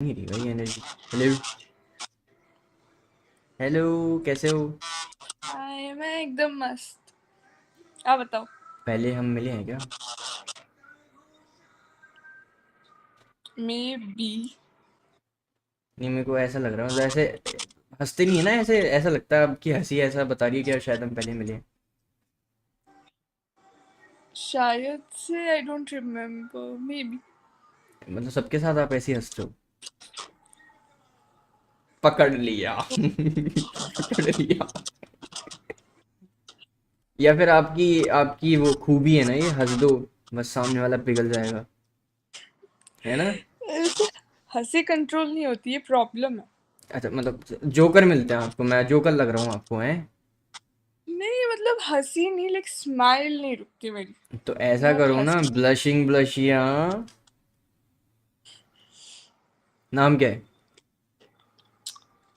नहीं रही भाई एनर्जी। हेलो। हेलो। कैसे हो? हाय, मैं एकदम मस्त। आप बताओ। पहले हम मिले हैं क्या? May be. नहीं, मेरे को ऐसा लग रहा है, मतलब ऐसे हंसते नहीं है ना, ऐसे ऐसा लगता है आपकी हंसी ऐसा बता रही है कि शायद हम पहले मिले हैं। शायद से I don't remember, may be. मतलब सबके साथ आप ऐसे ही हंसते हो। पकड़ लिया। पकड़ लिया। या फिर आपकी आपकी वो खूबी है ना, ये हंस दो बस सामने वाला पिघल जाएगा, है ना? हंसी कंट्रोल नहीं होती, ये प्रॉब्लम है। अच्छा, मतलब जोकर मिलते हैं आपको, मैं जोकर लग रहा हूँ आपको, हैं? नहीं मतलब हंसी नहीं, लाइक स्माइल नहीं रुकती मेरी। तो ऐसा बहुत करो ना, हंस। ब्लशिंग ब्लशिया। नाम क्या है?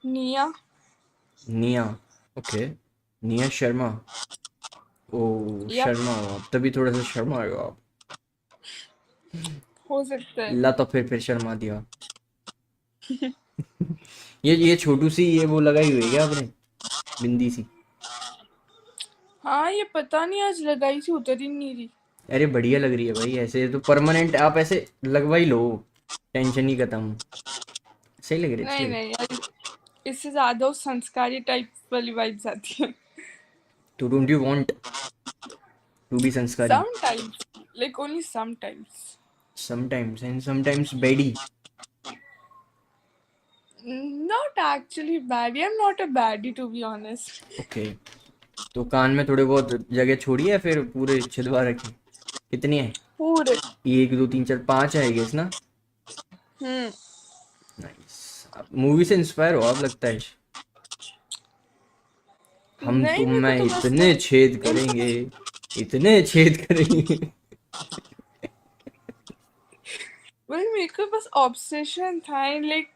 निया। निया। ओके। निया शर्मा। ओ, या शर्मा हो आप, तभी थोड़ा सा शर्मा हो आप। हो सकता है। ला तो फिर शर्मा दिया। ये छोटू सी ये वो लगाई हुई है क्या आपने? बिंदी सी। हाँ, ये पता नहीं आज लगाई थी उतर ही नहीं रही। अरे बढ़िया लग रही है भाई, ऐसे तो परमानेंट आप ऐसे लगवा ही लो। टेंशन ही खत्म। सही लग रही है, अच्छी नहीं लग रही नहीं यार, इससे ज्यादा उस संस्कारी टाइप वाली वाइब्स आती है। है। तो don't you want to be sanskari? Sometimes, like only sometimes. Sometimes and sometimes baddie. Not actually baddie. I'm not a baddie to be honest. Okay. तो कान में थोड़े बहुत जगह छोड़ी है फिर पूरे छिदवा रखी? कितनी है? पूरे। एक दो तीन चार पांच है गेस ना? हम्म। नाइस। मूवी से इंस्पायर हो आप, लगता है। हम नहीं, तुम मेरे को में तो बस इतने लाइक छेद इनको करेंगे, इतने छेद करेंगे। वही, मेरे को बस ऑब्सेशन था लाइक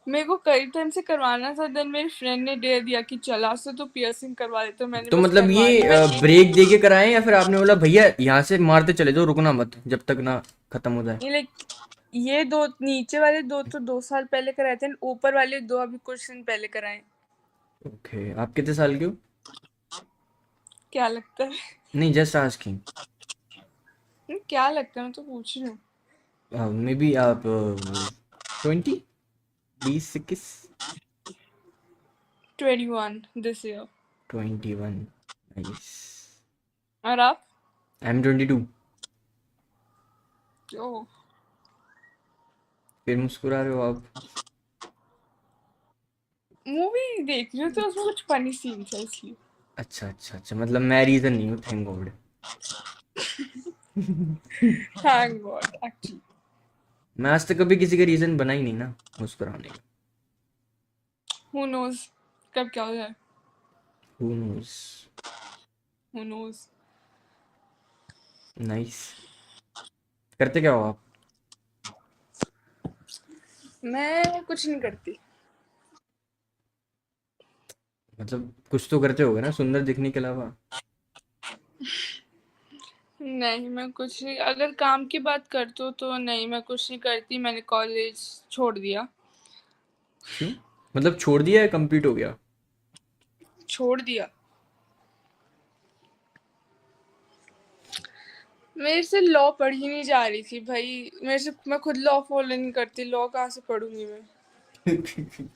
मेरे को कई टाइम से करवाना था, देन मेरी फ्रेंड ने दे दिया कि चला से तो पियर्सिंग करवा दे, तो मैंने तो बस मतलब करवा ली। मैं ये ब्रेक दे के कराए या फिर आपने बोला भैया यहाँ से मारते चले जाओ, रुकना मत जब तक ना खत्म हो जाए? ये लाइक ये दो नीचे वाले दो तो 2 साल पहले कराए थे, ऊपर वाले दो अभी कुछ दिन पहले कराए। ओके, आप कितने साल के हो? क्या लगता है? नहीं, जस्ट आस्किंग। क्या लगता है, मैं तो पूछ रही हूँ। मे बी आप 20, 20 21? 21 दिस ईयर। 21। नाइस। और आप? I am 22। ओ। फिर मुस्कुरा रहे हो आप? मूवी देख रही हूँ तो उसमें कुछ फनी सीन्स है इसलिए। अच्छा अच्छा अच्छा, मतलब मैं रीजन नहीं हूँ, thank God. Thank God actually. मैं आज तक कभी किसी का रीजन बना ही नहीं ना मुस्कुराने का। हु नोज कब क्या हो जाए। Who knows. Who knows. Nice. करते क्या हो आप? मैं कुछ नहीं करती। मतलब कुछ तो करते होगे ना सुंदर दिखने के अलावा? नहीं, मैं कुछ नहीं, अगर काम की बात करते हो तो नहीं, मैं कुछ नहीं करती, मैंने कॉलेज छोड़ दिया। क्यों? मतलब छोड़ दिया है, कंप्लीट हो गया? छोड़ दिया। मेरे से लॉ पढ़ी नहीं जा रही थी भाई, मेरे से मैं खुद लॉ फॉलो नहीं करती, लॉ कहाँ से पढ़ूंगी मैं।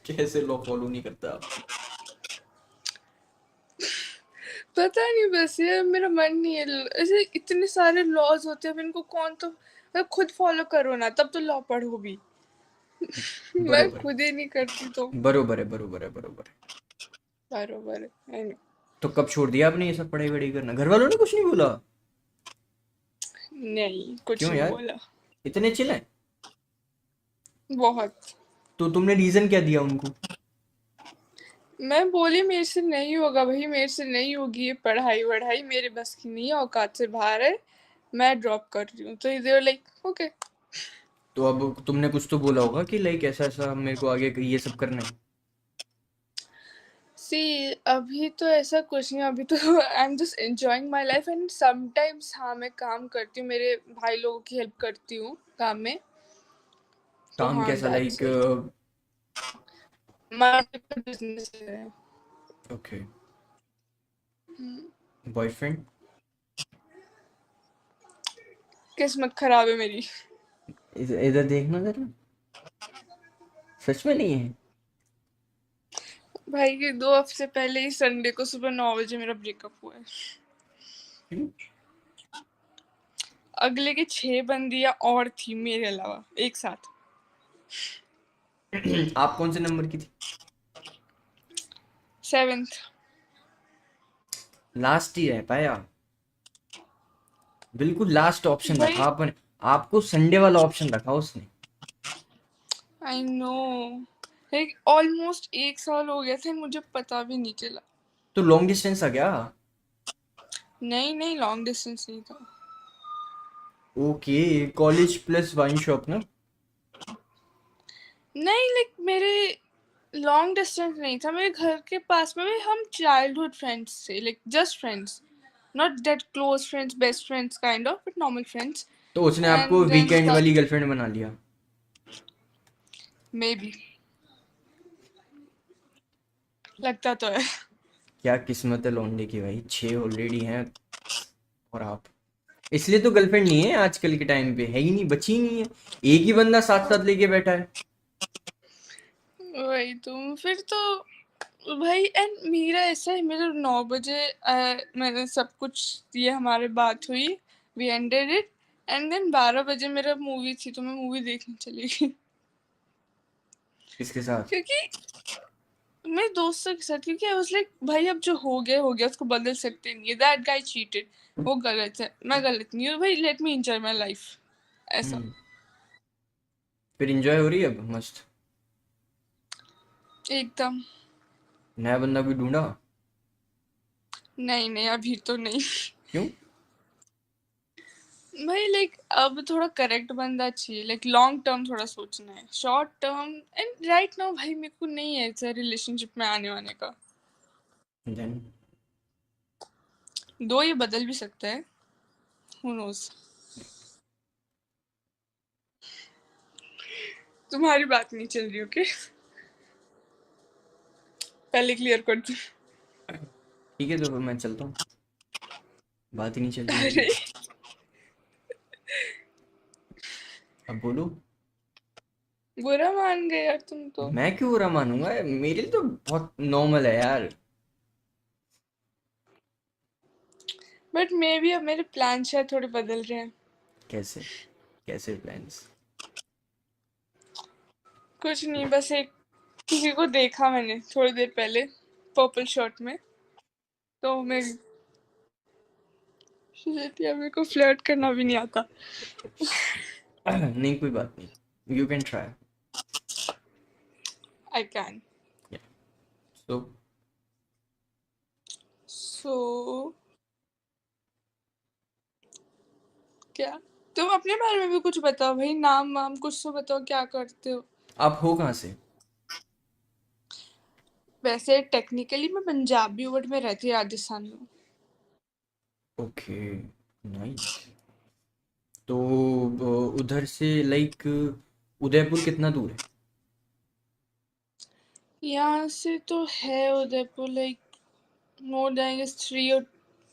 कैसे लॉ फॉलो नहीं करता आप? पता नहीं, बस ये मेरा मन नहीं है, ऐसे इतने सारे लॉज होते हैं, अब इनको कौन तो मतलब खुद फॉलो करो ना, तब तो लॉ पढ़ो भी। मैं बरोबर है। खुद ही नहीं करती तो। बरोबर है, बरोबर है, बरोबर है। बरोबर है, I know। तो कब छोड़ दिया आपने ये सब पढ़ाई वढ़ाई करना? घर वालों ने कुछ नहीं बोला? नहीं, कुछ क्यों नहीं यार, बोला। इतने चिल हैं? बहुत। तो तुमने रीजन क्या दिया उनको? मैं बोली मेरे से नहीं होगा भाई, मेरे से नहीं होगी ये पढ़ाई वढ़ाई, मेरे बस की नहीं है, औकात से बाहर है, मैं ड्रॉप कर रही हूँ, तो दे लाइक ओके। तो अब तुमने कुछ तो बोला होगा कि लाइक ऐसा ऐसा मेरे को आगे ये सब करना है। सी, अभी तो ऐसा कुछ नहीं, अभी तो I am just enjoying my life, and sometimes हाँ मैं काम करती हूँ, मेरे भाई लोगों की हेल्प करती हूँ काम में। तो काम हाँ, कैसा, that's like? It. Multiple business है। ओके। हम्म, बॉयफ्रेंड? किस्मत खराब है मेरी। इधर देखना जरा, सच में नहीं है? भाई ये 2 हफ्ते पहले ही संडे को सुबह 9 बजे मेरा ब्रेकअप हुआ है। क्यों? अगले के 6 बंदियां और थी मेरे अलावा एक साथ। आप कौन से नंबर की थी? 7th। लास्ट ही रह पाया, बिल्कुल लास्ट ऑप्शन रखा भाई आपने। आपको संडे वाला ऑप्शन रखा उसने। आई नो, लाइक ऑलमोस्ट 1 साल हो गया था, मुझे पता भी नहीं चला। तो लॉन्ग डिस्टेंस आ गया? नहीं नहीं, लॉन्ग डिस्टेंस नहीं था। Okay, college plus wine shop ना? नहीं, लाइक मेरे लॉन्ग डिस्टेंस नहीं था, मेरे घर के पास में भी। हम चाइल्डहुड फ्रेंड्स थे, like just friends, not that close friends, best friends kind of, but normal friends. तो उसने आपको एंड देन वीकेंड वाली गर्लफ्रेंड बना लिया? मे बी, लगता तो है। क्या किस्मत है लौंडे की भाई, 6 ऑलरेडी हैं। और आप, इसलिए तो गर्लफ्रेंड नहीं है आजकल के टाइम पे, है ही नहीं, बची ही नहीं है। एक ही बंदा साथ साथ लेके बैठा है। वही तुम फिर तो भाई। एंड मेरा ऐसा है, मेरा 9 बजे मैंने सब कुछ, ये हमारे बात हुई, we ended it. And then 12 बजे मेरा मूवी थी, तो मैं मूवी देखने चली गई। किसके साथ? क्योंकि मेरे दोस्तों के साथ, क्योंकि आई वाज लाइक भाई अब जो हो गया उसको बदल सकते नहीं है। दैट गाय चीटेड, वो गलत है, मैं गलत नहीं हूँ भाई, let me enjoy my life, ऐसा। हम्म। फिर इंजॉय हो रही है अब मस्त? एकदम। नया बंदा कोई ढूंढा? नहीं नहीं, अभी तो नहीं। क्यों? भाई लाइक अब थोड़ा करेक्ट बंदा चाहिए, लाइक लॉन्ग टर्म थोड़ा सोचना है, short term and right now भाई मेरे को नहीं है ऐसा रिलेशनशिप में आने वाने का। देन? दो ये बदल भी सकता है, हु नोज। तुम्हारी बात नहीं चल रही, ओके? पहले क्लियर कर दूं। ठीक है, तो फिर मैं चलता हूँ, बात ही नहीं चल रही मेरी। अरे अब बोलो। बुरा मान गए यार तुम तो। मैं क्यों बुरा मानूंगा, मेरे लिए तो बहुत नॉर्मल है यार। बट मे भी अब मेरे प्लान शायद थोड़े बदल रहे हैं। कैसे? कैसे प्लान्स? कुछ नहीं, बस एक किसी को देखा मैंने थोड़ी देर पहले पर्पल शर्ट में, तो मैं मेरे को फ्लर्ट करना भी नहीं आता। नहीं, कोई बात नहीं, you can try. I can. So so क्या, तुम अपने बारे में भी कुछ बताओ भाई, नाम वाम कुछ तो बताओ, क्या करते हो? आप हो कहाँ से? वैसे टेक्निकली मैं पंजाबी हूँ, बट मैं रहती राजस्थान में हूँ। Okay, nice. तो उधर से लाइक उदयपुर कितना दूर है? यहाँ से तो है Udaipur, like more than 3 or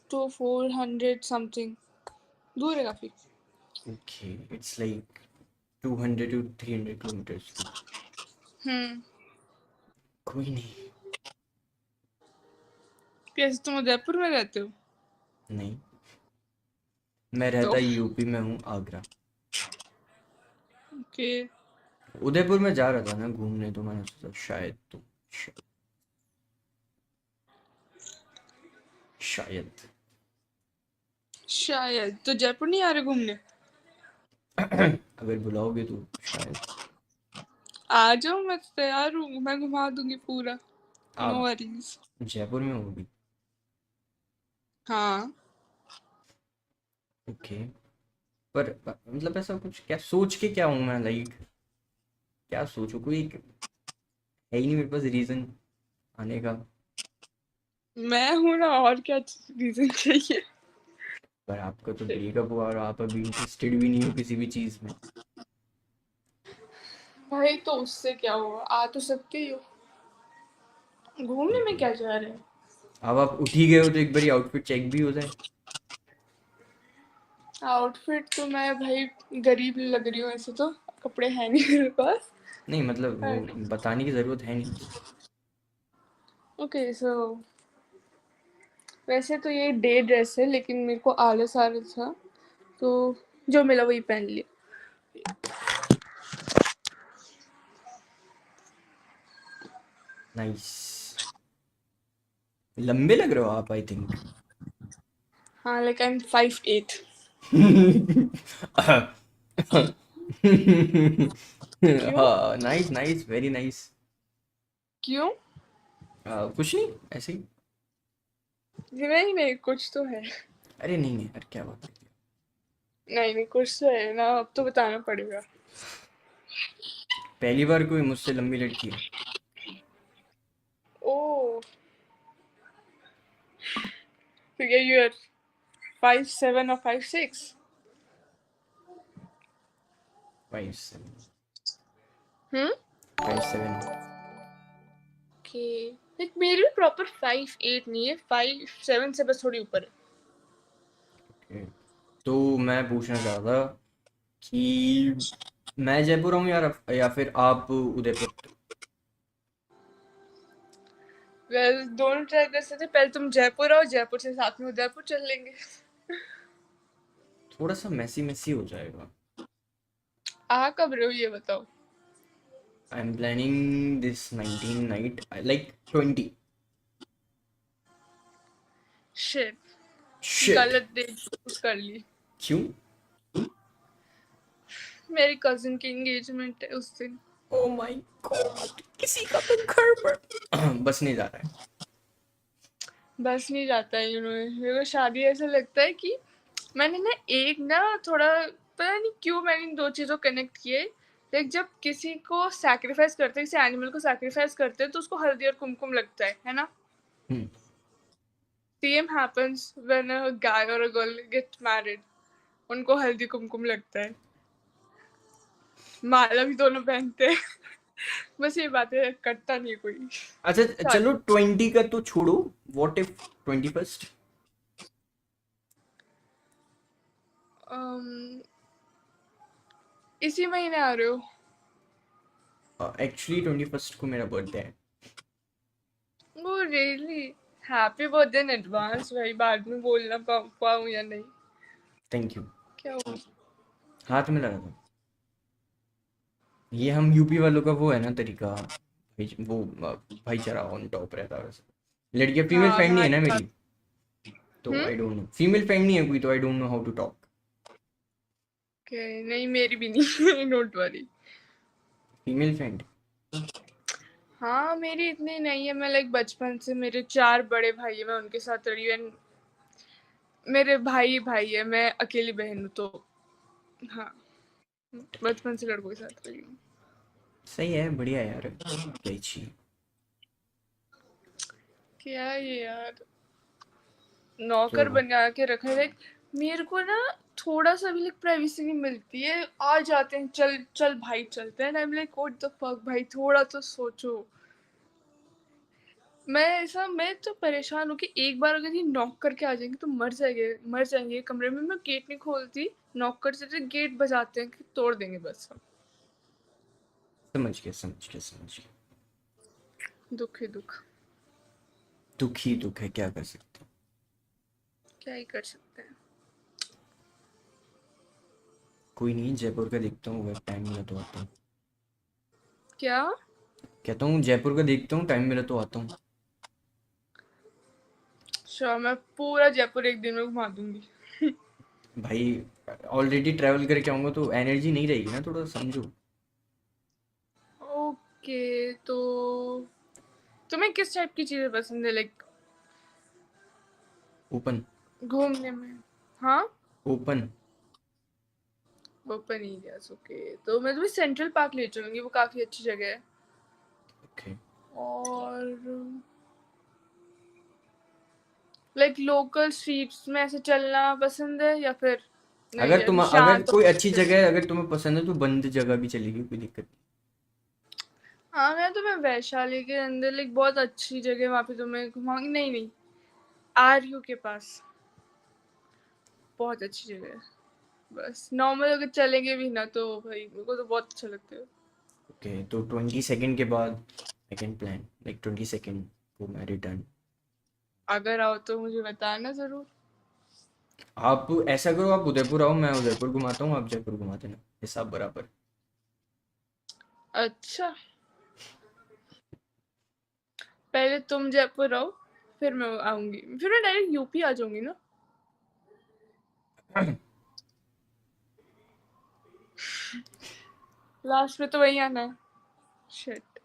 400 something, दूर है काफी। Okay, it's like 200 to 300 kilometres दूर। हम्म। कोई नहीं। कैसे, तुम उदयपुर में रहते हो? नहीं, मैं तो रहता यूपी में हूँ, आगरा। ओके। उदयपुर में जा रहा था ना घूमने, तो मैंने सोचा शायद तो, शायद। शायद तो जयपुर नहीं आ रहे घूमने? अगर बुलाओगे तो शायद। आ जाओ, मैं तो तैयार हूँ, मैं घुमा दूंगी पूरा, नो आप वरीज। जयपुर में होगी? हाँ। ओके। पर मतलब ऐसा कुछ क्या सोच के क्या हूँ मैं, लाइक क्या सोचूं, कोई है ही नहीं मेरे पास रीजन आने का। मैं हूं ना, और क्या रीजन चाहिए? पर आपका तो ब्रेकअप हुआ और आप अभी इंटरेस्टेड भी नहीं हो किसी भी चीज में। भाई तो उससे क्या हुआ, आ तो सकते ही हो, घूमने में क्या जा रहा है। अब आप उठ ही गए हो तो एक बारी आउटफिट चेक भी हो जाए। आउटफिट तो मैं भाई गरीब लग रही हूँ ऐसे तो, कपड़े हैं नहीं मेरे पास। नहीं मतलब वो बट बताने की जरूरत है नहीं। ओके सो वैसे तो ये डे ड्रेस है, लेकिन मेरे को आलस आ रहा था तो जो मिला वही पहन लिया। नाइस। लंबे लग रहे हो आप आई थिंक। हाँ लाइक आई एम 5'8". क्यों? हाँ नाइस नाइस वेरी नाइस। क्यों? कुछ नहीं ऐसे ही। नहीं नहीं, कुछ तो है। अरे नहीं नहीं यार क्या बात करती नहीं नहीं, कुछ तो है ना, अब तो बताना पड़ेगा। हो। पहली बार कोई मुझसे लंबी लड़की है। ओ तो ये यूर 5'7" और 5'6"? 5'7". हम्म। 5'7". ओके, लाइक मेरी भी प्रॉपर 5'8" नहीं है, 5'7" से बस थोड़ी ऊपर है। ओके। तो मैं पूछना चाह रहा था कि मैं जयपुर आऊँ या फिर आप उदयपुर। वेल दोनों ट्राई कर सकते हैं। पहले तुम जयपुर आओ, जयपुर से साथ में उदयपुर चल लेंगे। थोड़ा सा मैसी मैसी हो जाएगा। आ कब रहे हो ये बताओ। I am planning this 19 night like 20। Shit, shit. गलत डेट चूज कर ली। क्यों? मेरी कजिन की एंगेजमेंट है उस दिन। ओ माय गॉड किसी का तो घर पर बस नहीं जा रहा है। बस नहीं जाता है, मेरे को शादी ऐसा लगता है कि मैंने ना एक ना थोड़ा पता नहीं क्यों मैंने इन दो चीज़ों को कनेक्ट किए। लाइक जब किसी को सैक्रिफाइस करते हैं, किसी एनिमल को सैक्रिफाइस करते हैं, तो उसको हल्दी और कुमकुम लगता है ना। हम्म। सेम हैपेंस व्हेन अ गाय और अ गर्ल गेट मैरिड, उनको हल्दी कुमकुम लगता है, माला भी दोनों पहनते हैं। बस ये बातें करता नहीं है कोई अच्छा चलो शादी। 20 का तो छोड़ो। What if 21st। अम, इसी महीने आ रहे हो? एक्चुअली 21st को मेरा बर्थडे है। वो really happy birthday in advance भाई, बाद में बोलना पाऊँ या नहीं। Thank you. क्या हुआ? हाथ में लगा था। ये हम यूपी वालों का वो है ना तरीका। वो भाईचारा ऑन टॉप रहता है वैसे। लड़कियां फीमेल हाँ फ्रेंड नहीं है भाई। ना मेरी। तो hmm. I don't know female friend नहीं है कोई तो I don't know how to talk. Okay, नहीं मेरी भी नहीं। Don't worry. Female friend. हाँ मेरी इतनी नहीं है, मैं लाइक बचपन से मेरे 4 बड़े भाई है, मैं उनके साथ रही हूँ and मेरे भाई भाई है, मैं अकेली बहन हूँ तो हाँ, बचपन से लड़कों के साथ रही हूँ। सही है बढ़िया है यार क्या चाहिए। क्या ये यार, तो नौकर बना के रखा है लाइक। मेरे को ना थोड़ा सा भी लाइक प्राइवेसी नहीं मिलती है, आ जाते हैं चल चल भाई चलते हैं, I am like what the fuck भाई, थोड़ा तो सोचो। मैं तो परेशान हूँ कि एक बार अगर ये नॉक करके आ जाएंगे तो मर जाएंगे कमरे में, मैं गेट नहीं खोलती, नॉक करते थे गेट बजाते हैं कि तोड़ देंगे बस हम। समझ गया समझ गया समझ गया। दुख ही दुख। दुख ही दुख है क्या कर सकते हैं। क्या ही कर सकते हैं। कोई नहीं जयपुर का देखता हूँ अगर टाइम मिला तो आता हूँ। क्या? कहता हूँ जयपुर का देखता हूँ टाइम मिला तो आता हूँ। श्योर, मैं पूरा जयपुर एक दिन में घुमा दूंगी। भाई ऑलरेडी ट्रैवल करके आऊँगा तो एनर्जी नहीं रहेगी ना थोड़ा समझो। ओके तो तुम्हें किस टाइप की चीजें पसंद है लाइक ओपन। घूमने में? हाँ, ओपन। Open areas. ओके तो मैं तुम्हें सेंट्रल पार्क ले चलूंगी, वो काफी अच्छी जगह है। ओके। और लाइक लोकल स्ट्रीट्स में ऐसे चलना पसंद है या फिर नहीं, अगर ऐसे तुम अगर शांत कोई अच्छी वाले? जगह है अगर तुम्हें पसंद है तो बंद जगह भी चलेगी कोई दिक्कत नहीं। हाँ, मैं वैशाली के अंदर लाइक बहुत अच्छी जगह वहाँ पे तुम्हें घुमाऊंगी। नहीं नहीं, आरयू के पास बहुत अच्छी जगह है। बस नॉर्मल अगर चलेंगे भी ना तो भाई मेरे को तो बहुत अच्छा लगता है। ओके, तो 22 के बाद सेकंड प्लान, लाइक 22 को मैं रिटर्न। अगर आओ तो मुझे बताना जरूर। आप ऐसा करो, आप उदयपुर आओ, मैं उदयपुर घुमाता हूँ, आप जयपुर घुमा देना, हिसाब बराबर। अच्छा, पहले तुम जयपुर आओ, फिर मैं आऊंगी, फिर मैं डायरेक्ट यूपी आ जाऊंगी ना। लास्ट में तो वही आना है। शिट।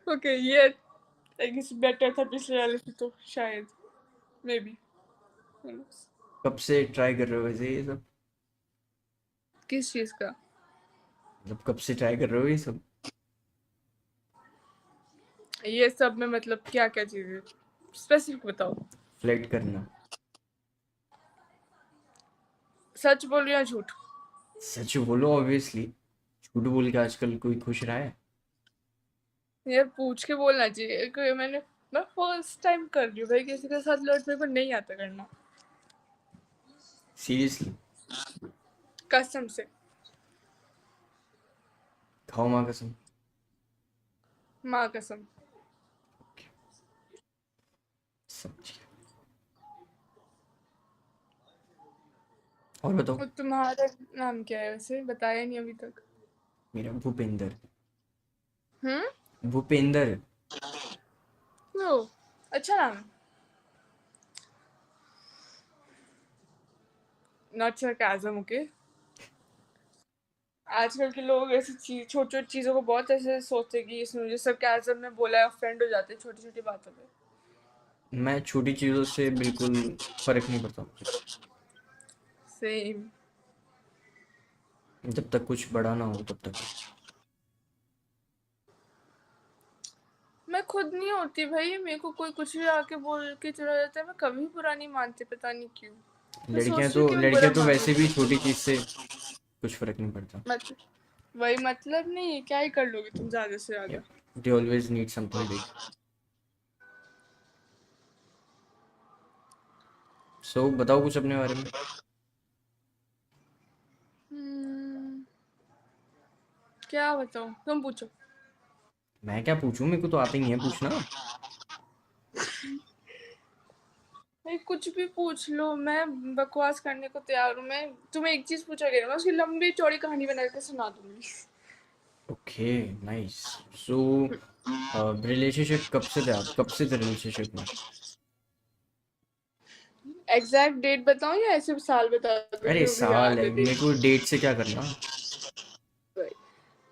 ओके, ये आई गेस बेटर था पिछले वाले से तो शायद, मे बी। कब से ट्राई कर रहे हो वैसे ये सब? किस चीज का? मतलब कब से ट्राई कर रहे हो ये सब? ये सब में मतलब क्या क्या चीजें, स्पेसिफिक बताओ। फ्लर्ट करना। सच बोल रही हो या झूठ? सच बोलो ऑब्वियसली, झूठ बोल के आजकल कोई खुश रहा है? यार पूछ के बोलना चाहिए कि मैं फर्स्ट टाइम कर रही हूँ भाई, किसी के साथ फ्लर्ट मेरे को नहीं आता करना। सीरियसली? कसम से। खाओ माँ कसम। माँ कसम। समझ गया। और बताओ। और तुम्हारा नाम क्या है वैसे, बताया नहीं अभी तक। मेरा भूपेंद्र। हम्म। भूपेंद्र। ओ, अच्छा नाम है। Not sarcasm, okay. आजकल के लोग ऐसी चीज, छोटी छोटी चीजों को बहुत ऐसे सोचते हैं कि इसने मुझे सरकाज़म में बोला है, ऑफेंड हो जाते हैं छोटी छोटी बातों पे। मैं छोटी चीज़ों से बिल्कुल फर्क नहीं पड़ता मुझे, सेम। जब तक कुछ बड़ा ना हो तब तक। मैं खुद नहीं होती भाई, मेरे को कोई कुछ भी आके बोल के चला जाता है, मैं कभी बुरा नहीं मानती, पता नहीं क्यों। मैं सोचती हूँ कि मैं बुरा लड़कियां तो मानूं। वैसे भी छोटी चीज़ से कुछ फर्क नहीं पड़ता। मत वही मतलब नहीं है, क्या ही कर लोगे तुम ज्यादा से ज्यादा। They always need something big. So बताओ कुछ अपने बारे में। हम्म, क्या बताऊँ, तुम पूछो। मैं क्या पूछूं, मेरे को तो आता ही नहीं है पूछना। भाई कुछ भी पूछ लो, मैं बकवास करने को तैयार हूँ। मैं तुम्हें एक चीज पूछोगे ना, मैं उसकी लंबी चौड़ी कहानी बना के सुना दूंगी। Okay, nice. सो रिलेशनशिप कब से थे आप, कब से थे रिलेशनशिप में? एग्जैक्ट डेट बताऊँ या ऐसे साल बता दूँ अरे जो भी साल याद है, है मेरे देख। को डेट से क्या करना।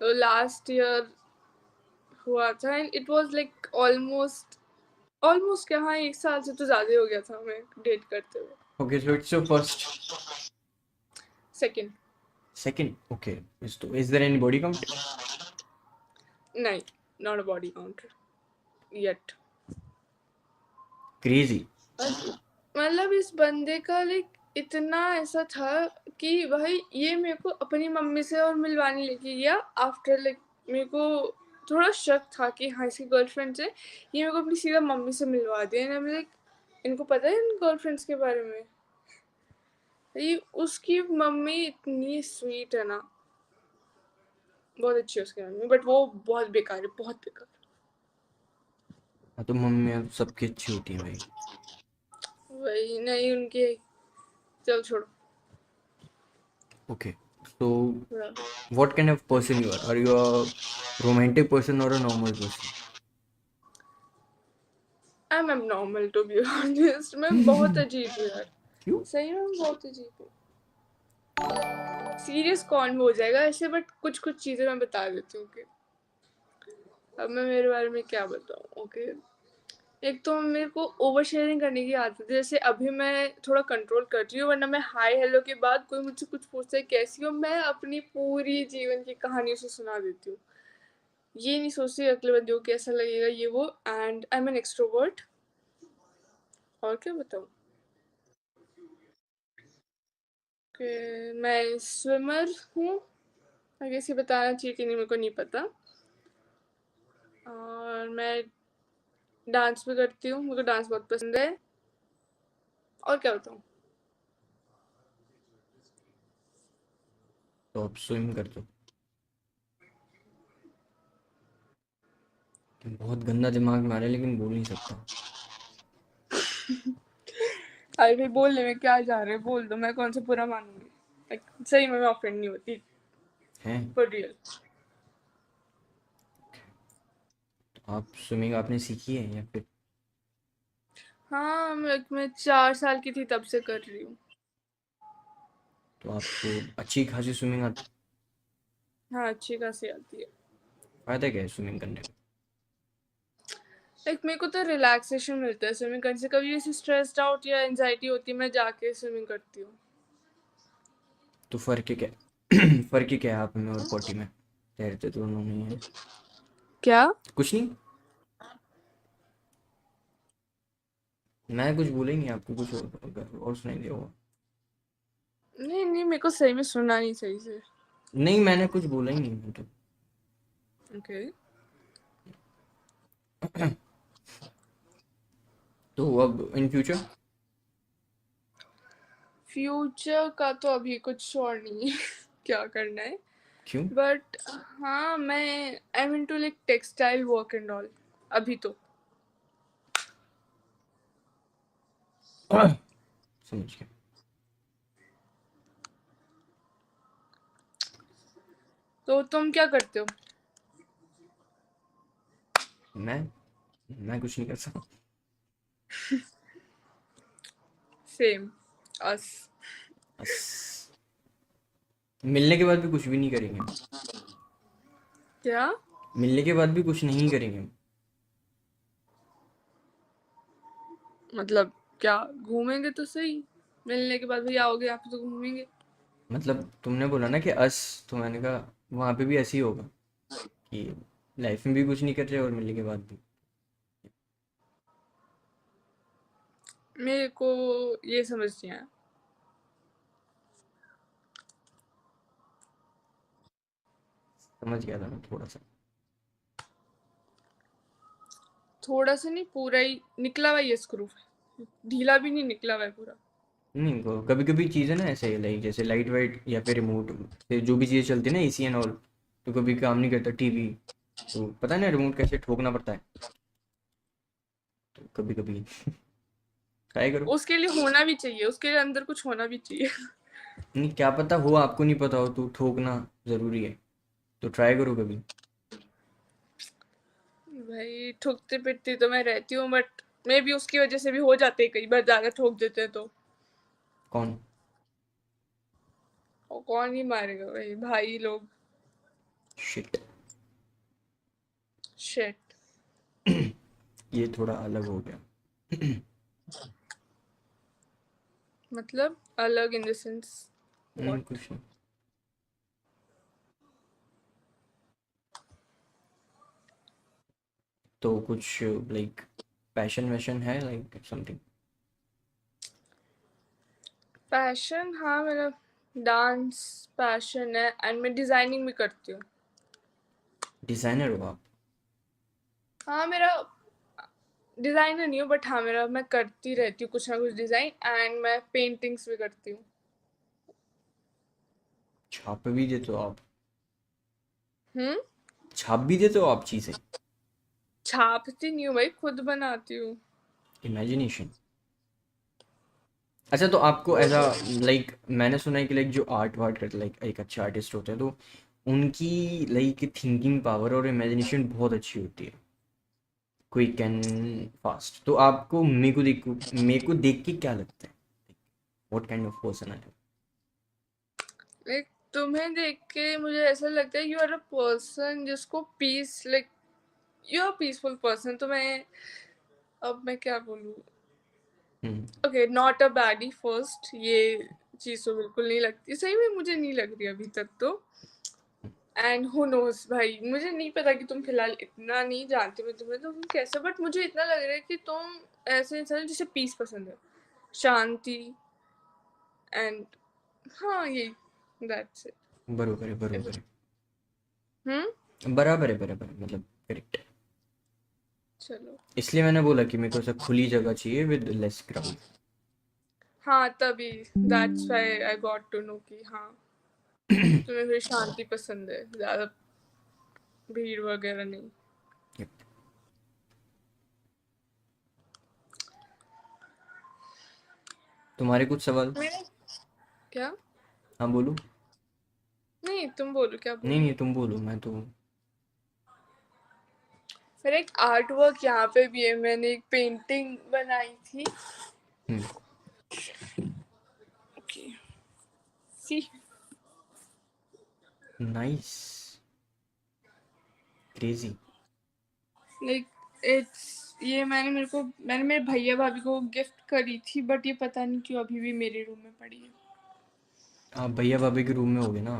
तो लास्ट ईयर हुआ था, and it was like almost, almost क्या, हाँ 1 साल से तो ज्यादा ही हो गया था हमें डेट करते हुए। Okay, so it's your first? Second. Second, okay. Is there any body count? नहीं, not a body counter yet. Crazy. मतलब इस बंदे का लाइक इतना ऐसा था कि भाई ये मेरे को अपनी मम्मी से और मिलवाने लेके गया आफ्टर लाइक, मेरे को थोड़ा शक था कि हाँ इसकी गर्लफ्रेंड है, ये मेरे को अपनी सीधा मम्मी से मिलवा दिया। एंड लाइक, इनको पता है इन गर्लफ्रेंड्स के बारे में। ये उसकी मम्मी इतनी स्वीट है ना, बहुत अच्छी है उसकी मम्मी, बट वो बहुत बेकार है, बहुत बेकार। हाँ, तो मम्मियाँ तो सबकी अच्छी होती हैं भाई। वही नहीं उनके, चल छोड़ो। Okay, so what kind of person you are? Are you a romantic person or a normal person? I am normal to be honest, मैं बहुत अजीब हूँ यार। क्यों? सही में मैं बहुत अजीब हूँ। सीरियस कौन हो जाएगा ऐसे, बट कुछ कुछ चीजें मैं बता देती हूँ कि अब मैं मेरे बारे में क्या बताऊँ। ओके, एक तो मेरे को ओवर शेयरिंग करने की आदत है, जैसे अभी मैं थोड़ा कंट्रोल कर रही हूँ, वरना मैं हाय हेलो के बाद कोई मुझसे कुछ पूछता है कैसी हो, मैं अपनी पूरी जीवन की कहानी उसे सुना देती हूँ। ये नहीं सोचती अगले बंदे को कैसा लगेगा ये वो, and I am an extrovert. और क्या बताऊँ। ओके, मैं स्विमर हूँ। आई गेस ये बताना चाहिए कि नहीं, मेरे को नहीं पता। और मैं डांस भी करती हूँ, मेरे को डांस बहुत पसंद है। और क्या बताऊँ? तो आप स्विम करते हो। बहुत गंदा दिमाग में आ रहा है लेकिन बोल नहीं सकता। अरे भाई, बोलने में क्या जा रहा है, बोल दो, मैं कौन सा बुरा मानूंगी। Like, सही में मैं ऑफेंड नहीं होती, हैं? For real. तो आप स्विमिंग आपने सीखी है या फिर? हाँ, मैं 4 साल की थी तब से कर रही हूँ। तो आपको अच्छी खासी स्विमिंग आती? हाँ, अच्छी खासी आती है। फायदा क्या है स्विमिंग करने का? लाइक मेरे को तो रिलैक्सेशन मिलता है स्विमिंग करने से। कभी ऐसी स्ट्रेस्ड आउट या एंजाइटी होती है, मैं जाके स्विमिंग करती हूँ। तो फ़र्क क्या फ़र्क क्या है आप में और पॉटी में? तैरते तो दोनों नहीं है। क्या? कुछ नहीं। मैं कुछ बोला ही नहीं, आपको कुछ और सुनाई दिया होगा। नहीं नहीं, मेरे को सही में सुना नहीं सही से। नहीं, मैंने कुछ बोला ही नहीं मतलब। ओके। तो अब इन फ्यूचर? फ्यूचर का तो अभी कुछ श्योर नहीं है क्या करना है। क्यों? बट हाँ, मैं I am into like textile work and all अभी तो। समझ गया। तो तुम क्या करते हो? मैं मैं कुछ नहीं कर सकता। सेम अस। बस मिलने के बाद भी कुछ भी नहीं करेंगे हम। क्या? मिलने के बाद भी कुछ नहीं करेंगे हम। मतलब क्या? घूमेंगे तो सही। मिलने के बाद भी आओगे यहाँ पे तो घूमेंगे। मतलब तुमने बोला ना कि अस, तो मैंने कहा वहाँ पे भी ऐसे ही होगा कि लाइफ में भी कुछ नहीं कर रहे और मिलने के बाद भी। मेरे को ये समझ नहीं आया। समझ गया था मैं थोड़ा सा। थोड़ा सा नहीं, पूरा ही निकला हुआ ये स्क्रू। ढीला भी नहीं, निकला हुआ है पूरा। नहीं, कभी कभी चीज़ें ना ऐसे लाइक जैसे लाइट वाइट या फिर रिमोट से जो भी चीज़ें चलती है ना, एसी एंड ऑल, तो कभी काम नहीं करता टीवी। तो पता है ना रिमोट कैसे ठोकना पड़ता है। तो कभी कभी ट्राई करो। उसके लिए होना भी चाहिए, उसके लिए अंदर कुछ होना भी चाहिए। नहीं, क्या पता हो, आपको नहीं पता हो, तो ठोकना ज़रूरी है। तो ट्राई करो कभी। भाई, ठुकते पिटती तो मैं रहती हूँ, बट मे भी उसकी वजह से भी हो जाते हैं, कई बार ज्यादा ठोक देते हैं तो। कौन? और कौन ही मारेगा भाई, भाई लोग। शिट। शिट। ये थोड़ा अलग हो गया। मतलब अलग इन द सेंस व्हाट? कुछ नहीं। तो कुछ लाइक पैशन वैशन है लाइक समथिंग? पैशन, हाँ मेरा डांस पैशन है, एंड मैं डिजाइनिंग भी करती हूँ। डिज़ाइनर हो आप? हाँ, मेरा डिजाइनर नहीं हूँ, बट हाँ मेरा, मैं करती रहती हूँ कुछ ना कुछ डिजाइन, एंड मैं पेंटिंग्स भी करती हूँ। छाप भी देते हो आप? हम्म। छाप भी देते हो आप चीज़ें? छापती नहीं हूँ भाई, खुद बनाती हूँ। इमेजिनेशन। अच्छा, तो आपको वो ऐसा तो लाइक मैंने सुना है कि लाइक जो आर्ट वार्ट करते लाइक एक अच्छे आर्टिस्ट होते हैं तो उनकी लाइक थिंकिंग पावर और इमेजिनेशन बहुत अच्छी होती है, क्विक एंड फास्ट। तो आपको मेरे को देख के क्या लगता है, व्हाट काइंड ऑफ पर्सन है? लाइक तुम्हें देख के मुझे ऐसा लगता है यू आर अ पर्सन जिसको peace, like you are peaceful person. तो मैं, अब मैं क्या बोलूँ? Hmm. Okay, not a baddie first, ये चीज़ तो बिल्कुल नहीं लगती, सही में मुझे नहीं लग रही अभी तक तो। एंड हु नोज भाई, मुझे नहीं पता कि तुम फिलहाल, इतना नहीं जानती मैं तुम्हें तो तुम कैसे, बट मुझे इतना लग रहा है कि तुम ऐसे इंसान हो जिसे पीस पसंद है, शांति, एंड हाँ यही दैट्स इट। बरोबर है, बरोबर है, बराबर है, बराबर है, मतलब करेक्ट। चलो। इसलिए मैंने बोला कि मेरे को ऐसा खुली जगह चाहिए विद लेस क्राउड। हाँ तभी that's why I got to know कि हाँ तुम्हें फिर शांति पसंद है, ज्यादा भीड़ वगैरह नहीं। तुम्हारे कुछ सवाल? मेरे क्या? हाँ बोलो। नहीं तुम बोलो, क्या नहीं नहीं, बोलो। तुम बोलो, मैं तो। मेरा एक आर्ट वर्क यहाँ पे भी है, मैंने एक पेंटिंग बनाई थी। Hmm. Okay see. Nice, crazy. Like it's ये मैंने मेरे भैया भाभी को गिफ्ट करी थी, बट ये पता नहीं क्यों अभी भी मेरे रूम में पड़ी है। आप भैया भाभी के रूम में होगे ना?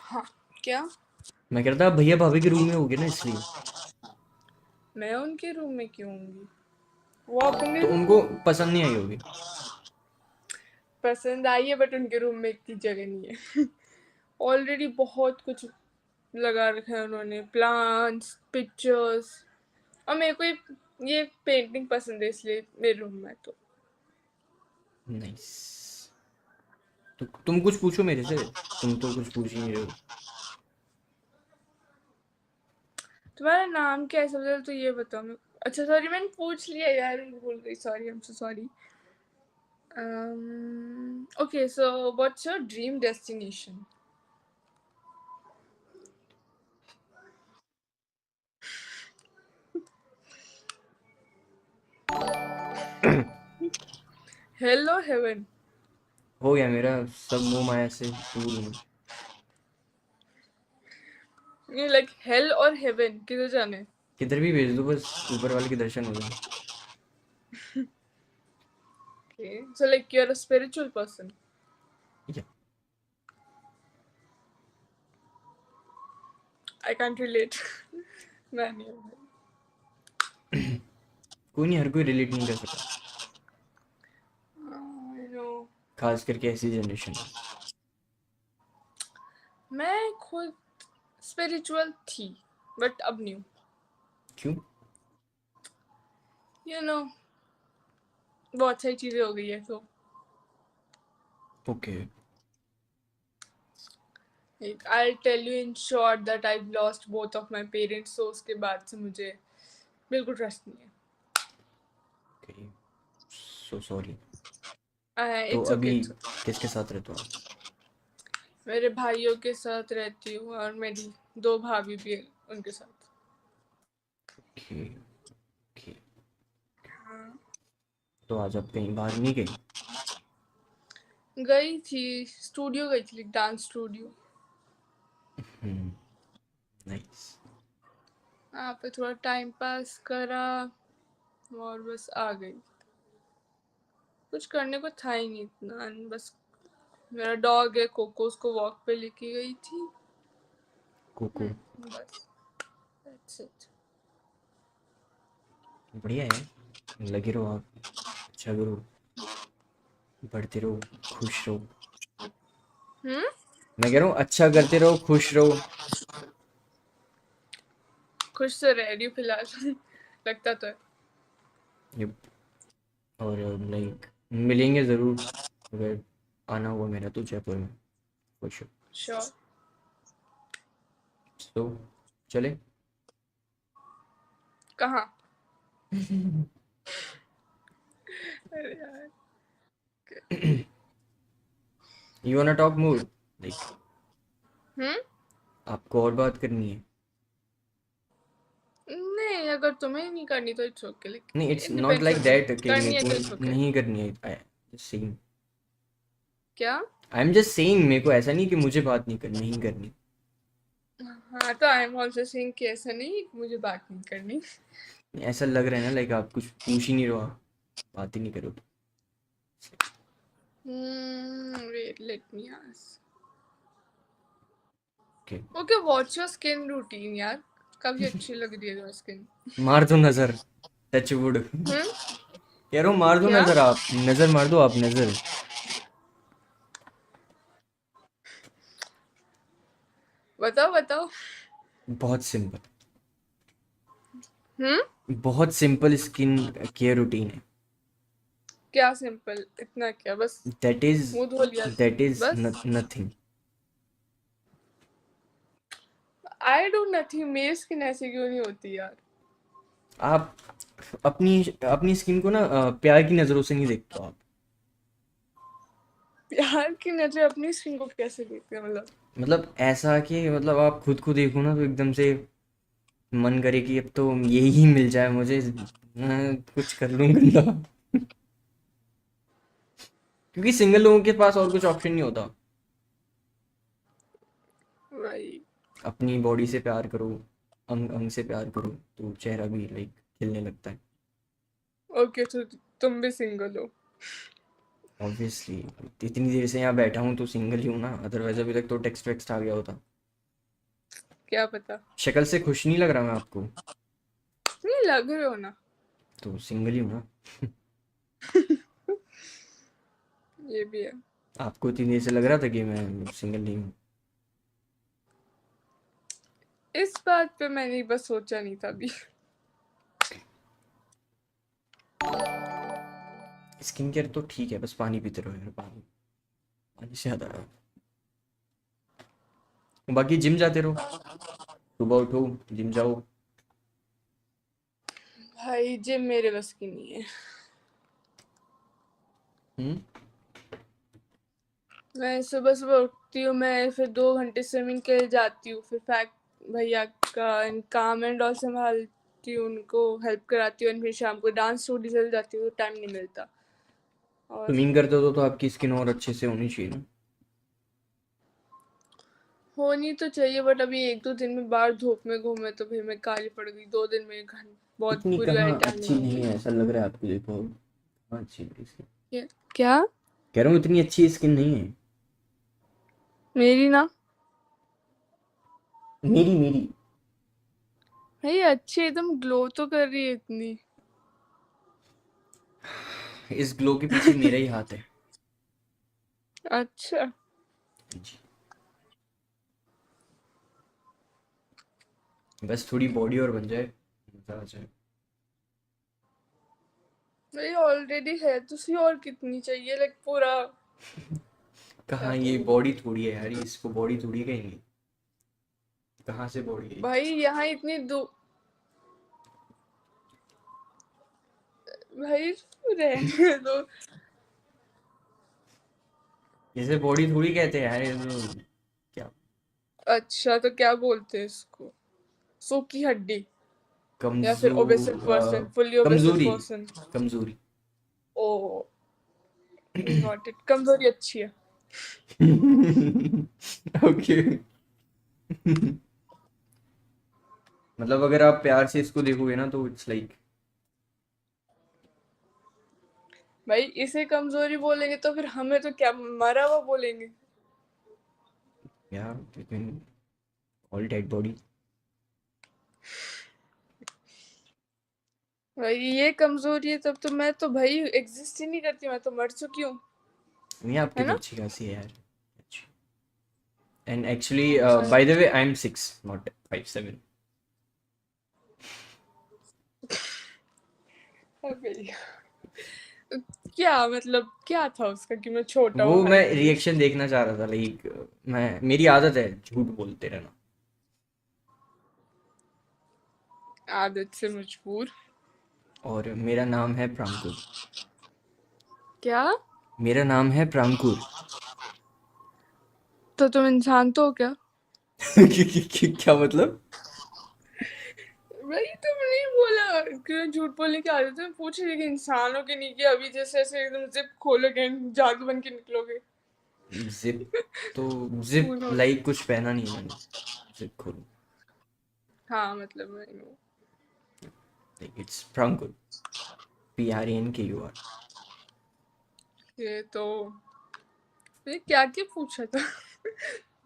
हाँ क्या? मैं कह रहा था आप भैया भाभी के रूम में होगे ना, इसलिए। मैं उनके रूम में क्यों होंगी? वो अपने तो रूम उनको में पसंद नहीं आई होगी। पसंद आई है, बट उनके रूम में इतनी जगह नहीं है। ऑलरेडी बहुत कुछ लगा रखा है उन्होंने, प्लांट्स, पिक्चर्स। और मेरे को ये पेंटिंग पसंद है, इसलिए मेरे रूम में है। तो नाइस। तो तुम कुछ पूछो मेरे से। तुम तो कुछ पूछ ही नहीं रहे हो। तुम्हारा नाम क्या है सबसे पहले तो ये बताओ मेरे को। अच्छा सॉरी, मैंने पूछ लिया यार, भूल गई, sorry, I am so sorry. Okay, so what's your dream destination? Hell or heaven? हो गया मेरा, सब मोह माया से दूर हूँ। You like hell or heaven? किधर जाने? किधर भी भेज दो, बस ऊपर वाले के दर्शन हो जाए। Okay, so like you're a spiritual person. या I can't relate. मैं नहीं हूँ। कोई नहीं, हर कोई रिलेट नहीं कर सकता, I know. खास करके ऐसी जनरेशन में। मैं खुद स्पिरिचुअल थी, बट अब नहीं हूँ। क्यों? You know, बहुत सारी चीजें हो गई है तो okay. like, I'll tell you in short that I've lost both of my parents, so उसके बाद से मुझे बिल्कुल ट्रस्ट नहीं है। Okay, so sorry. तो It's अभी okay, it's okay. किसके साथ रहते हो आप? मेरे भाइयों के साथ रहती हूँ और मेरी 2 भाभी भी है उनके साथ। Okay, okay. हाँ। तो आज आप कहीं बाहर नहीं गई? गई थी, स्टूडियो गई थी, डांस स्टूडियो। नाइस। वहाँ पे थोड़ा टाइम पास करा और बस आ गई। कुछ करने को था ही नहीं इतना, बस मेरा डॉग है कोको, उसको वॉक पे लेके गई थी। कोको। बस दैट्स इट। बढ़िया है, लगे रहो आप, अच्छा करो, बढ़ते रहो, खुश रहो। हम्म। मैं कह रहा हूँ अच्छा करते रहो, खुश रहो। खुश तो रह रही हूँ फिलहाल। लगता तो है। ये और लाइक मिलेंगे ज़रूर, अगर आना हुआ मेरा तो जयपुर में, खुश। श्योर। तो चले। कहाँ? अरे यार। You wanna talk more, like hmm. आपको और बात करनी है? नहीं, अगर तुम्हें नहीं करनी तो इट्स ओके, नहीं, like it's it not depends like on you. That कि करनी मेरे है को तो इट्स ओके। नहीं करनी है, आई जस्ट सेइंग। क्या? आई एम जस्ट सेइंग, मेरे को ऐसा नहीं कि मुझे बात नहीं करनी, नहीं करनी। हाँ तो आई एम ऑल्सो सेइंग कि ऐसा नहीं मुझे बात नहीं करनी। ऐसा लग रहा है ना, लाइक आप कुछ पूछ ही नहीं रहो, आप बात ही नहीं करो। Wait let me ask. Okay. Okay, what's your skin routine यार? काफी अच्छी लग रही है तुम्हारी स्किन। मार दो नजर, टच वुड। हम्म। कह रहा हूँ मार दो क्या? नजर, आप नजर मार दो, आप नजर। बताओ बताओ। बहुत सिंपल, हम्म। बहुत सिंपल स्किन केयर रूटीन है। क्या सिंपल, इतना क्या, बस दैट इज, मुंह धो लिया दैट इज बस? नथिंग। आई डू नथिंग, मेरी स्किन ऐसी क्यों नहीं होती यार? आप अपनी अपनी स्किन को ना प्यार की नजरों से नहीं देखते हो आप। प्यार की नजर अपनी स्किन को कैसे देखते हैं मतलब? मतलब ऐसा कि मतलब आप खुद को देखो ना तो एकदम से मन करे कि अब तो यही मिल जाए मुझे, कुछ कर लूं गंदा। क्योंकि सिंगल लोगों के पास और कुछ ऑप्शन नहीं होता। भाई। अपनी बॉडी से प्यार करो, अंग अंग से प्यार करो, तो चेहरा भी लाइक खिलने लगता है। ओके, तो तुम भी सिंगल हो? ऑब्वियसली, इतनी देर से यहाँ बैठा हूँ तो सिंगल ही हूँ ना, अदरवाइज अभी तक तो टेक्स्ट वेक्स्ट आ गया होता। क्या पता। शक्ल से खुश नहीं लग रहा मैं आपको? नहीं लग रहे हो ना। तो सिंगल ही हूँ ना। ये भी है। आपको इतनी देर से लग रहा था कि मैं सिंगल नहीं हूँ? इस बात पे मैंने बस सोचा नहीं था अभी। स्किन केयर तो ठीक है, बस पानी पीते रहो यार, पानी, पानी से ज़्यादा। बाकी जिम जाते रहो, सुबह उठो, जिम जाओ। भाई जिम मेरे बस की नहीं है। हम्म। मैं सुबह सुबह उठती हूँ, मैं फिर 2 घंटे स्विमिंग के लिए जाती हूँ, फिर भैया का काम एंड ऑल संभालती हूँ, उनको हेल्प कराती हूँ, and फिर शाम को डांस स्टूडियो चल जाती हूँ, तो टाइम नहीं मिलता। और स्विमिंग करते हो तो आपकी स्किन और अच्छे से होनी चाहिए ना। होनी तो चाहिए, बट अभी 1-2 दिन में बाहर धूप में घूमे तो फिर मैं काली पड़ गई, 2 दिन में बहुत इतनी बुरी वाली कहाँ अच्छी टैनिंग हो नहीं गई। है, ऐसा लग रहा है आपको, देखो कहाँ अच्छी है स्किन। क्या? कह रहा हूँ इतनी अच्छी स्किन नहीं है। मेरी ना? मेरी मेरी भाई अच्छी, एकदम ग्लो तो कर रही है इतनी। इस ग्लो के पीछे मेरा ही हाथ है। अच्छा। जी। बस थोड़ी बॉडी और बन जाए, मजा आ जाए। भाई ऑलरेडी है तो सी, और कितनी चाहिए, लाइक पूरा। क्या कहाँ, ये बोलूं? बॉडी थोड़ी है यार, इसको बॉडी थोड़ी कहेंगे। कहाँ से बॉडी है? भाई यहाँ इतनी भाई रहने दो। इसे बॉडी थोड़ी कहते हैं यार, ये तो क्या, अच्छा तो क्या बोलते हैं इसको? सूखी हड्डी? या फिर ओबेसिव पर्सन, फुल्ली ओबेसिव कमजोरी, पर्सन? कमजोरी। ओ, गॉट इट, कमजोरी अच्छी है। ओके। मतलब अगर आप प्यार से इसको देखोगे ना तो इट्स लाइक, भाई इसे कमजोरी बोलेंगे तो फिर हमें तो क्या मरा हुआ बोलेंगे? यार ऑल डेड बॉडी। भाई ये कमजोरी है, तब तो मैं तो भाई एग्जिस्ट ही नहीं करती, मैं तो मर चुकी हूँ। नहीं, आपकी है तो ना? अच्छी खासी है यार। And actually by the thank way I am 6 not 5'7". You. क्या मतलब, क्या था उसका कि मैं छोटा वो हूँ मैं हाइट में? रिएक्शन देखना चाह रहा था, लाइक मैं, मेरी आदत है झूठ बोलते रहना। आदत से मजबूर? और मेरा नाम है प्रांकुर। क्या? मेरा नाम है प्रांकुर। तो तुम इंसान तो हो क्या? क्या मतलब? भाई तुमने ही बोला कि झूठ बोलने की आदत है, मैं पूछ रही थी कि इंसान हो कि नहीं, कि अभी जैसे ऐसे एकदम जिप खोलोगे जादू बन के निकलोगे। जिप? तो जिप Who knows? लाइक कुछ पहना नहीं है मैंने, जिप खोलूं? हाँ मतलब मैं know। Like it's Prankur, PRANKUR। ये तो ये क्या क्या पूछा था?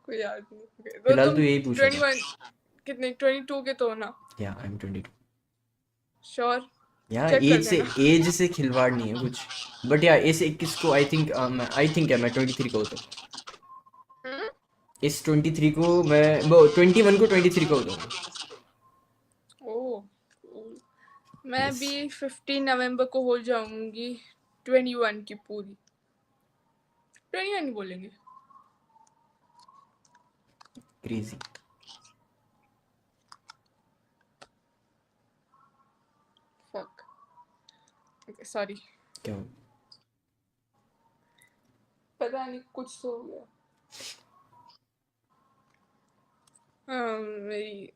कोई याद नहीं। Okay, तो फिलहाल तो तुम यही पूछा था। 21, कितने 22 के तो हो ना? या आई एम 22। श्योर? यार चेक कर एज से लेना। एज से खिलवाड़ नहीं है कुछ, बट यार इस 21 को आई थिंक है मैं 23 को होता हूँ। हम्म? इस 23 को मैं वो 21 को 23 को होता हूँ। ओह, मैं यस, भी 15 नवंबर को हो जाऊंगी 21 की पूरी। 21 बोलेंगे। क्रेजी। Fuck, okay sorry. क्या हो? पता नहीं कुछ तो हो गया। हाँ, मेरी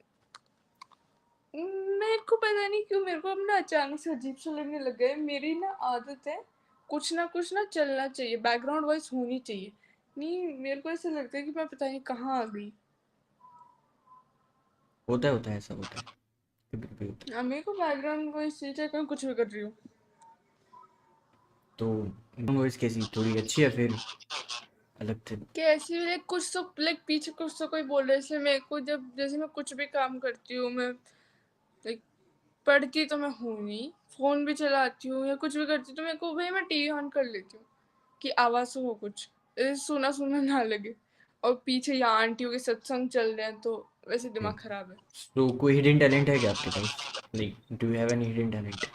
मेरे को पता नहीं क्यों मेरे को अब ना अचानक से अजीब सा लगने लग गया है। मेरी ना आदत है कुछ ना चलना चाहिए, बैकग्राउंड वॉइस होनी चाहिए। नहीं, मेरे को ऐसा लगता है कि मैं पता नहीं कहाँ आ गई। होता है ऐसा होता है, कभी कभी होता है। हाँ, मेरे को बैकग्राउंड वॉइस चाहिए चाहे मैं कुछ भी कर रही हूँ। तो वॉइस कैसी, थोड़ी अच्छी है फिर अलग थे? कैसी भी लाइक कुछ तो लाइक पीछे कुछ तो कोई बोल रहा है, इसलिए मेरे को जब जैसे मैं कुछ भी काम करती हूँ, मैं लाइक पढ़ती तो मैं हूँ नहीं, फोन भी चलाती हूँ या कुछ भी करती हूँ तो मेरे को भाई मैं टीवी ऑन कर लेती हूँ कि आवाज हो कुछ, सुना सुना ना लगे। और पीछे यहाँ आंटियों के सत्संग चल रहे हैं तो वैसे दिमाग खराब है। तो कोई हिडन टैलेंट है क्या आपके पास? Like do you have any hidden talent?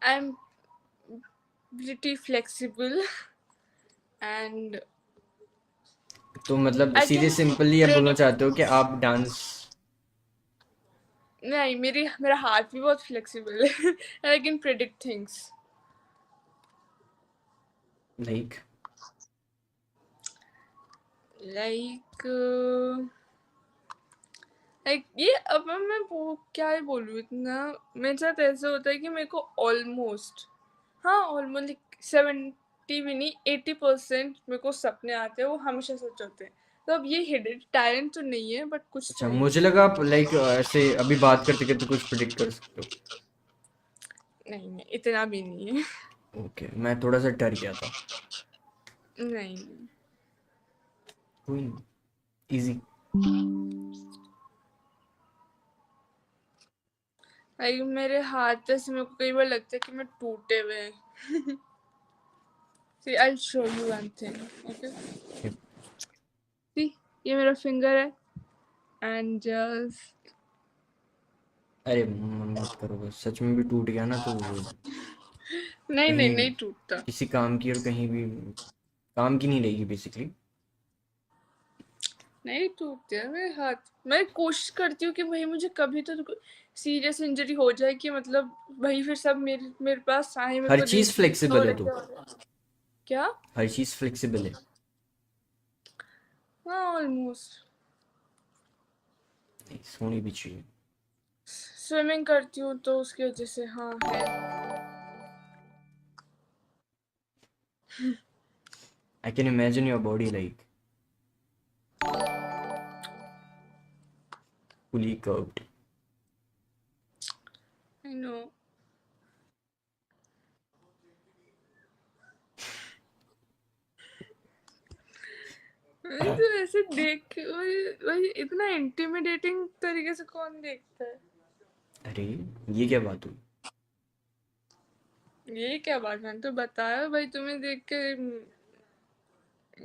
I am pretty flexible and तो मतलब आई सीधे कैन सिंपली आप बोलना प्रेडिक्ट चाहते हो कि थिंग्स। आप डांस? नहीं, मेरा हाथ भी बहुत फ्लेक्सिबल है। I can predict things. Like like like ये अब मैं वो क्या ही बोलूँ इतना। मेरे साथ ऐसा होता है कि मेरे को ऑलमोस्ट, हाँ ऑलमोस्ट लाइक 70 भी नहीं 80% मेरे को सपने आते हैं, वो हमेशा सच होते हैं। तो अब ये हिडन टैलेंट तो नहीं है बट कुछ तो अच्छा, है। मुझे लगा आप लाइक ऐसे अभी बात करते करते कुछ प्रिडिक्ट कर सकते हो। नहीं नहीं, इतना भी नहीं है। ओके, मैं थोड़ा सा डर गया था। नहीं नहीं। कोई नहीं, इजी। लाइक मेरे हाथ से मेरे को कई बार लगता है कि मैं टूटे हुए हैं। See, I'll show you one thing. Okay. See, ये मेरा फिंगर है एंड जस्ट अरे मत करो बस, सच में भी टूट गया ना तो वो नहीं नहीं कहीं नहीं टूटता। किसी काम की और कहीं भी काम की नहीं रहेगी बेसिकली। नहीं टूटते हैं मेरे हाथ। मैं कोशिश करती हूँ कि भाई मुझे कभी तो सीरियस इंजरी हो जाए कि मतलब भाई फिर सब मेरे मेरे पास आए मेरे हर को चीज देखे क्या हो फ्लेक्सिबल रहा है है तो, क्या हो रहा है। क्या? हर चीज फ्लेक्सिबल है। हाँ ऑलमोस्ट। होनी भी चाहिए। स्विमिंग करती हूँ तो उसकी वजह से हाँ है। I can imagine your body like fully curved. I know. तो ऐसे देख के वही इतना इंटिमिडेटिंग तरीके से कौन देखता है। अरे ये क्या बात हुई? ये क्या बात, मैंने तो बताया भाई तुम्हें देख के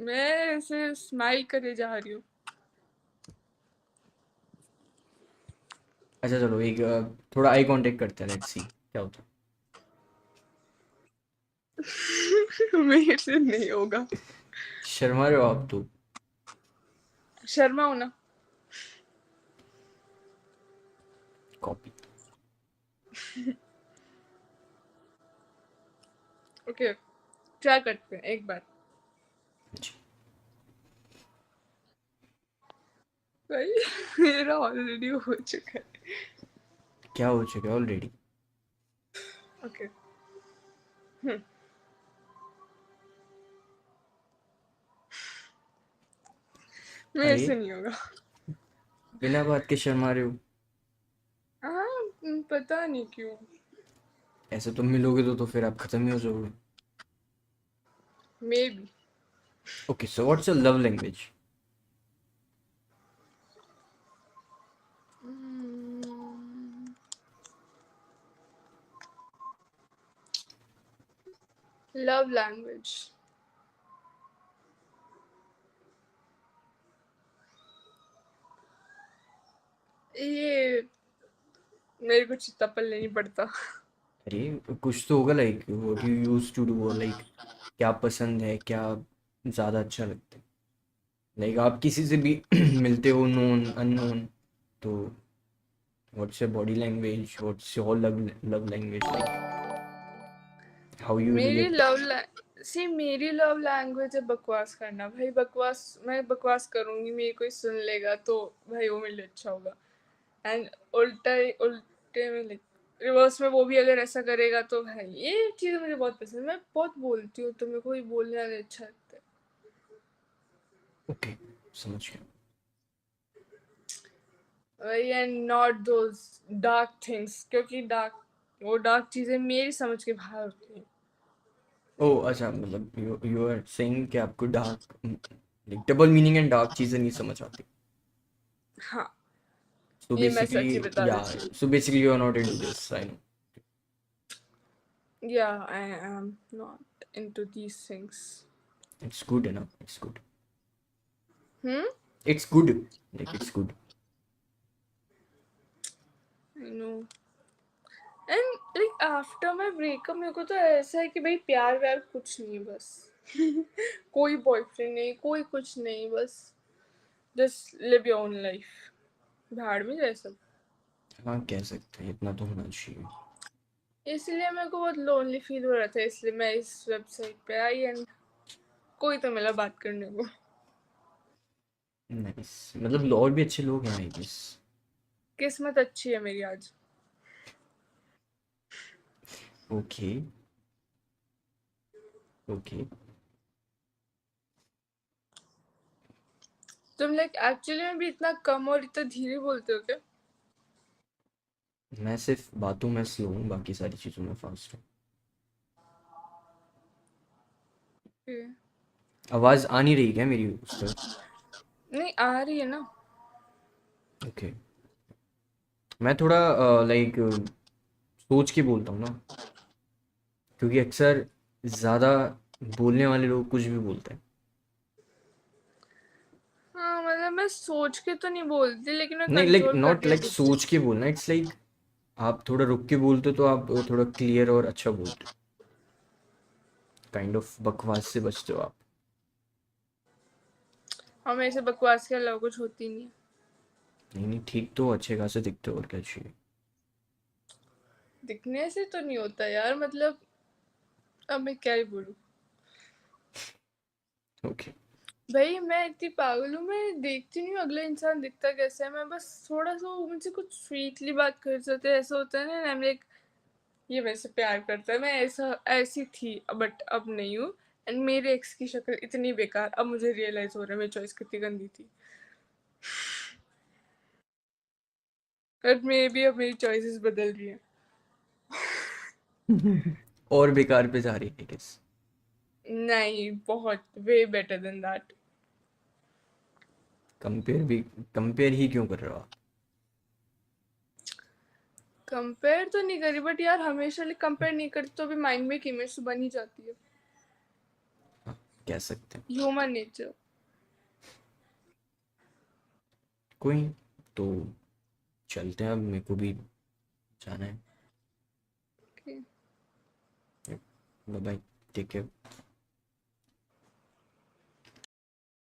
मैं ऐसे स्माइल करे जा रही हूँ। अच्छा चलो एक थोड़ा आई कांटेक्ट करते हैं, लेट्स सी क्या होता मेरे से नहीं होगा। है। शर्मा रहे हो आप तो। शर्मा हो ना। कॉपी। ओके, ट्राई करते हैं एक बार। जी। भाई मेरा ऑलरेडी हो चुका है। क्या हो चुका है ऑलरेडी? ओके। मेरे अरे से नहीं होगा। बिना बात के शर्मा रहे हो। हाँ, पता नहीं क्यों। ऐसे तुम मिलोगे तो फिर आप खत्म ही हो जाओगे। May be. Okay, so what's your love language? Love language, ये मेरे को चित्ता पल्ले नहीं पड़ता। अरे कुछ तो होगा, like what you used to do, like क्या पसंद है, क्या ज़्यादा अच्छा लगता है। लाइक आप किसी से भी मिलते हो, नोन अननोन, तो what's your body language, what's your love language, like how you मेरी रिलेट। लव सी मेरी लव लैंग्वेज है बकवास करना भाई। बकवास, मैं बकवास करूंगी, मेरी कोई सुन लेगा तो भाई वो मेरे लिए अच्छा होगा। एंड उल्टा उल्टे में लाइक रिवर्स में वो भी अगर ऐसा करेगा तो भाई ये चीज़ मुझे बहुत पसंद है। मैं बहुत बोलती हूँ तो मेरे को ही बोलने वाला अच्छा लगता है ओके, समझ गया। भाई। And not those dark things, क्योंकि डार्क चीज़ें मेरी समझ के बाहर होती हैं। ओ अच्छा, मतलब यू आर सेइंग कि आपको dark, like double meaning and dark चीज़ें नहीं समझ आती। हाँ, सो ये मैं बेसिकली, सच ही बता या देती हूँ। So basically you are not into this, I know. Yeah, I am not into these things. It's good है ना, it's good, Hmm? It's good, like it's good. I know. And like after my breakup मेरे को तो ऐसा है कि भाई प्यार व्यार कुछ नहीं, बस कोई बॉयफ्रेंड नहीं, कोई कुछ नहीं, बस just live your own life. भाड़ में जाए सब। हाँ कह सकते हैं, इतना तो होना चाहिए। इसलिए मेरे को बहुत लोनली फील हो रहा था, इसलिए मैं इस वेबसाइट पे आई एंड कोई तो मिला बात करने को। नाइस, मतलब और भी अच्छे लोग हैं आई गेस। किस्मत अच्छी है मेरी आज। Okay, okay. तुम लाइक एक्चुअली में भी इतना कम और इतना धीरे बोलते हो क्या? मैं सिर्फ बातों में स्लो हूँ, बाकी सारी चीज़ों में फास्ट हूँ। Okay. आवाज़ आ नहीं रही क्या मेरी उस पर? नहीं आ रही है ना। ओके। मैं थोड़ा लाइक सोच के बोलता हूँ ना, क्योंकि अक्सर ज़्यादा बोलने वाले लोग कुछ भी बोलते हैं। हाँ मतलब मैं सोच के तो नहीं बोलती, लेकिन मैं नहीं, लाइक कंट्रोल नॉट करती हूँ लाइक खुद को। सोच के बोलना, इट्स लाइक आप थोड़ा रुक के बोलते हो तो आप थोड़ा क्लियर और अच्छा बोलते हो, काइंड ऑफ बकवास से बचते हो आप। और मेरे से बकवास के अलावा कुछ होती नहीं है। नहीं नहीं, ठीक तो अच्छे खासे दिखते हो, और क्या चाहिए। दिखने से तो नहीं होता यार, मतलब अब मैं क्या ही बोलूँ। ओके। भाई मैं इतनी पागल हूँ, मैं देखती नहीं हूँ अगला इंसान दिखता कैसा है। मैं बस थोड़ा सा उनसे कुछ स्वीटली बात कर सकते, ऐसा होता है ना, लाइक ये मेरे से प्यार करता है। मैं ऐसी थी बट अब नहीं हूँ। एंड मेरे एक्स की शक्ल इतनी बेकार, अब मुझे रियलाइज हो रहा है मेरी चॉइस कितनी गंदी थी। बट मे भी अब मेरी चॉइसेस बदल रही है। और बेकार पे जा रही है गेस। नहीं, बहुत way better than that. Compare भी, कंपेयर ही क्यों कर रहे हो आप? कंपेयर तो नहीं करी, बट यार हमेशा कंपेयर नहीं करती तो भी माइंड में एक इमेज तो बन ही जाती है। हाँ, कह सकते हैं। Human nature. कोई नहीं, तो चलते हैं, अब मेरे को भी जाना है। Bye bye, take care.